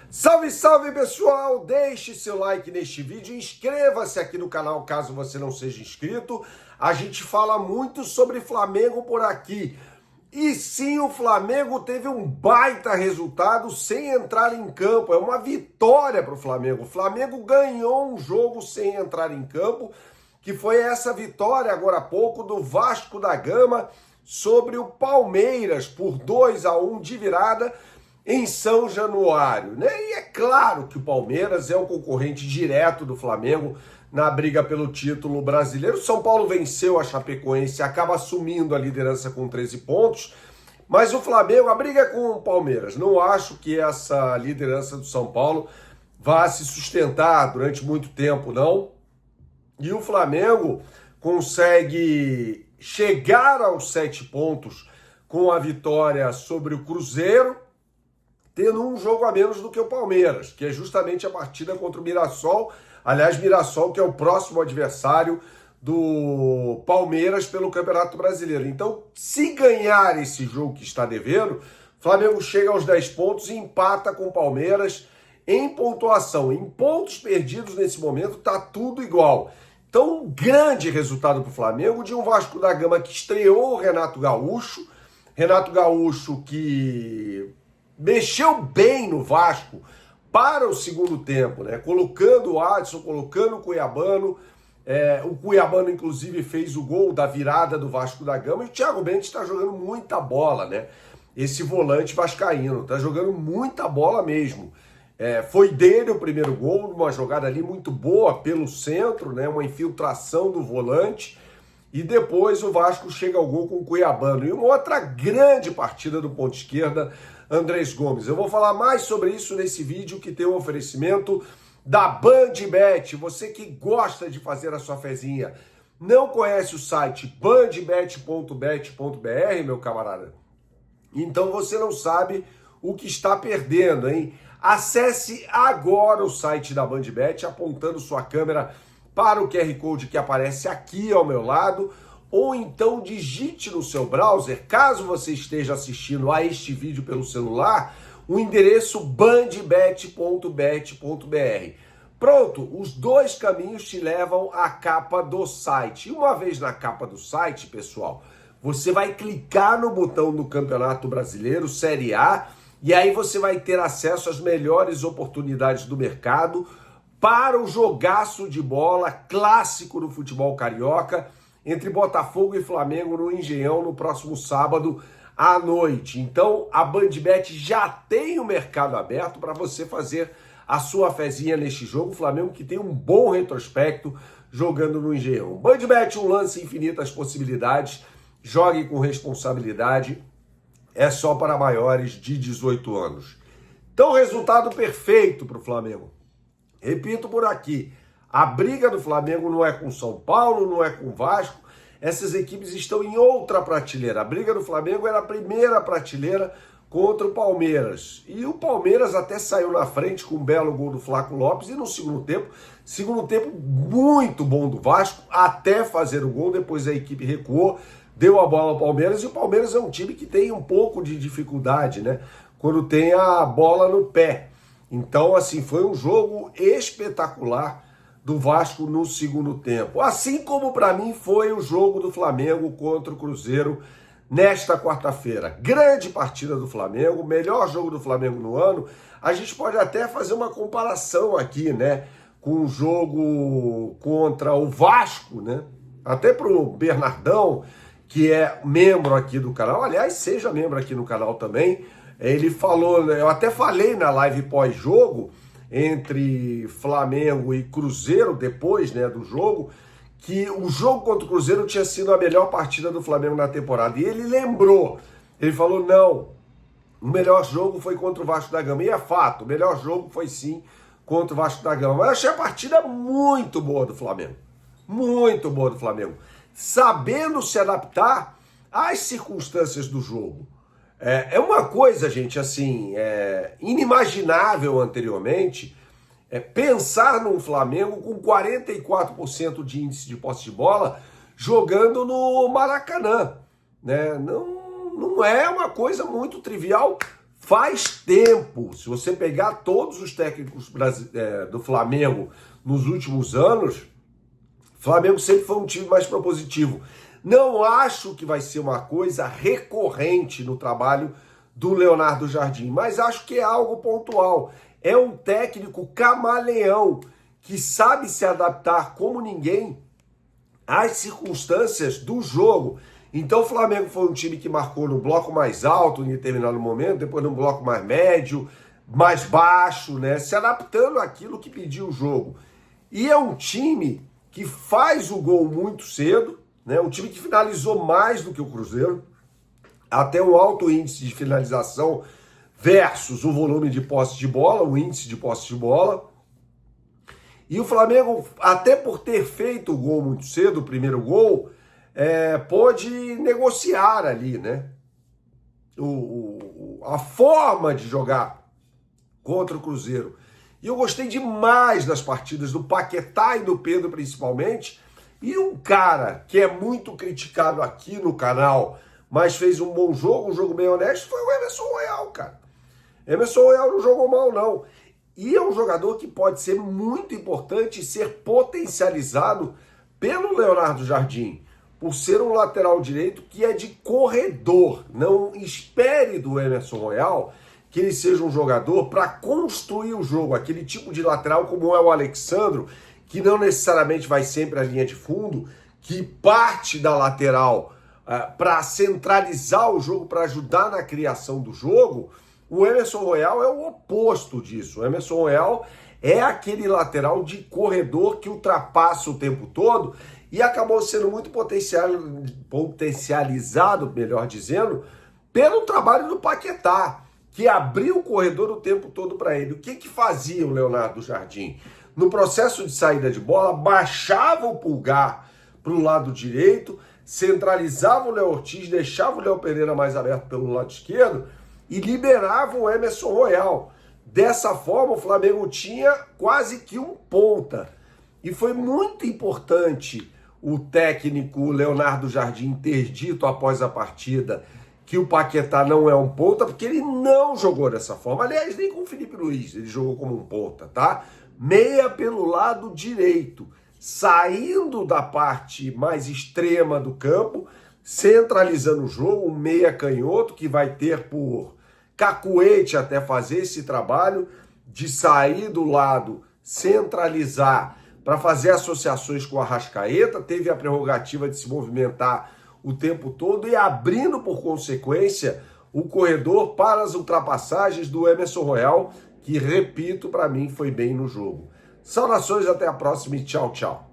Salve, salve pessoal! Deixe seu like neste vídeo, inscreva-se aqui no canal caso você não seja inscrito. A gente fala muito sobre Flamengo por aqui. E sim, o Flamengo teve um baita resultado sem entrar em campo. É uma vitória para o Flamengo. O Flamengo ganhou um jogo sem entrar em campo, que foi essa vitória agora há pouco do Vasco da Gama sobre o Palmeiras por 2-1 de virada em São Januário, né? E é claro que o Palmeiras é o concorrente direto do Flamengo na briga pelo título brasileiro. O São Paulo venceu a Chapecoense, acaba assumindo a liderança com 13 pontos, mas o Flamengo, a briga é com o Palmeiras. Não acho que essa liderança do São Paulo vá se sustentar durante muito tempo, não. E o Flamengo consegue chegar aos 7 pontos com a vitória sobre o Cruzeiro, tendo um jogo a menos do que o Palmeiras, que é justamente a partida contra o Mirassol. Aliás, Mirassol que é o próximo adversário do Palmeiras pelo Campeonato Brasileiro. Então, se ganhar esse jogo que está devendo, o Flamengo chega aos 10 pontos e empata com o Palmeiras em pontuação. Em pontos perdidos nesse momento, está tudo igual. Então, um grande resultado para o Flamengo de um Vasco da Gama que estreou o Renato Gaúcho. Renato Gaúcho que mexeu bem no Vasco para o segundo tempo, né? Colocando o Adson, colocando o Cuiabano. O Cuiabano, inclusive, fez o gol da virada do Vasco da Gama. E o Thiago Mendes está jogando muita bola, né? Esse volante vascaíno. Está jogando muita bola mesmo. Foi dele o primeiro gol, numa jogada ali muito boa pelo centro, né? Uma infiltração do volante. E depois o Vasco chega ao gol com o Cuiabano. E uma outra grande partida do ponto esquerda, Andrés Gomes. Eu vou falar mais sobre isso nesse vídeo que tem um oferecimento da BandBet. Você que gosta de fazer a sua fezinha, não conhece o site bandbet.bet.br, meu camarada? Então você não sabe o que está perdendo, hein? Acesse agora o site da BandBet, apontando sua câmera para o QR Code que aparece aqui ao meu lado, ou então digite no seu browser, caso você esteja assistindo a este vídeo pelo celular, o endereço bandbet.bet.br. Pronto, os dois caminhos te levam à capa do site. E uma vez na capa do site, pessoal, você vai clicar no botão do Campeonato Brasileiro, Série A, e aí você vai ter acesso às melhores oportunidades do mercado para o jogaço de bola clássico do futebol carioca entre Botafogo e Flamengo no Engenhão no próximo sábado à noite. Então a BandBet já tem o mercado aberto para você fazer a sua fezinha neste jogo. O Flamengo que tem um bom retrospecto jogando no Engenhão. BandBet, um lance, infinitas possibilidades. Jogue com responsabilidade. É só para maiores de 18 anos. Então resultado perfeito para o Flamengo. Repito por aqui, a briga do Flamengo não é com São Paulo, não é com Vasco, essas equipes estão em outra prateleira. A briga do Flamengo era a primeira prateleira contra o Palmeiras. E o Palmeiras até saiu na frente com um belo gol do Flaco Lopes e no segundo tempo muito bom do Vasco, até fazer o gol, depois a equipe recuou, deu a bola ao Palmeiras, e o Palmeiras é um time que tem um pouco de dificuldade, né? Quando tem a bola no pé. Então, assim, foi um jogo espetacular do Vasco no segundo tempo. Assim como, para mim, foi o jogo do Flamengo contra o Cruzeiro nesta quarta-feira. Grande partida do Flamengo, melhor jogo do Flamengo no ano. A gente pode até fazer uma comparação aqui, né? Com o jogo contra o Vasco, né? Até para o Bernardão, que é membro aqui do canal. Aliás, seja membro aqui no canal também. Ele falou, eu até falei na live pós-jogo, entre Flamengo e Cruzeiro, depois, né, do jogo, que o jogo contra o Cruzeiro tinha sido a melhor partida do Flamengo na temporada. E ele lembrou, ele falou, não, o melhor jogo foi contra o Vasco da Gama. E é fato, o melhor jogo foi sim contra o Vasco da Gama. Mas eu achei a partida muito boa do Flamengo. Muito boa do Flamengo. Sabendo se adaptar às circunstâncias do jogo. É uma coisa, gente, assim, inimaginável anteriormente, pensar num Flamengo com 44% de índice de posse de bola jogando no Maracanã, né? Não é uma coisa muito trivial. Faz tempo, se você pegar todos os técnicos do Flamengo nos últimos anos, o Flamengo sempre foi um time mais propositivo. Não acho que vai ser uma coisa recorrente no trabalho do Leonardo Jardim, mas acho que é algo pontual. É um técnico camaleão que sabe se adaptar como ninguém às circunstâncias do jogo. Então o Flamengo foi um time que marcou no bloco mais alto em determinado momento, depois no bloco mais médio, mais baixo, né? Se adaptando àquilo que pediu o jogo. E é um time que faz o gol muito cedo, né? Um time que finalizou mais do que o Cruzeiro, até um alto índice de finalização versus o volume de posse de bola, o índice de posse de bola. E o Flamengo, até por ter feito o gol muito cedo, o primeiro gol, pôde negociar ali, né? A forma de jogar contra o Cruzeiro. E eu gostei demais das partidas do Paquetá e do Pedro, principalmente. E um cara que é muito criticado aqui no canal, mas fez um bom jogo, um jogo bem honesto, foi o Emerson Royal, cara. Emerson Royal não jogou mal, não. E é um jogador que pode ser muito importante e ser potencializado pelo Leonardo Jardim, por ser um lateral direito que é de corredor. Não espere do Emerson Royal que ele seja um jogador para construir o jogo, aquele tipo de lateral como é o Alexandro, que não necessariamente vai sempre à linha de fundo, que parte da lateral para centralizar o jogo, para ajudar na criação do jogo. O Emerson Royal é o oposto disso. O Emerson Royal é aquele lateral de corredor que ultrapassa o tempo todo e acabou sendo muito potencializado, melhor dizendo, pelo trabalho do Paquetá, que abriu o corredor o tempo todo para ele. O que fazia o Leonardo Jardim? No processo de saída de bola, baixava o pulgar para o lado direito, centralizava o Léo Ortiz, deixava o Léo Pereira mais aberto pelo lado esquerdo e liberava o Emerson Royal. Dessa forma, o Flamengo tinha quase que um ponta. E foi muito importante o técnico Leonardo Jardim ter dito após a partida que o Paquetá não é um ponta, porque ele não jogou dessa forma. Aliás, nem com o Felipe Luiz ele jogou como um ponta, tá? Meia pelo lado direito, saindo da parte mais extrema do campo, centralizando o jogo, um meia canhoto que vai ter por cacuete até fazer esse trabalho de sair do lado, centralizar para fazer associações com a Arrascaeta, teve a prerrogativa de se movimentar o tempo todo e abrindo, por consequência, o corredor para as ultrapassagens do Emerson Royal, que, repito, para mim foi bem no jogo. Saudações, até a próxima e tchau, tchau.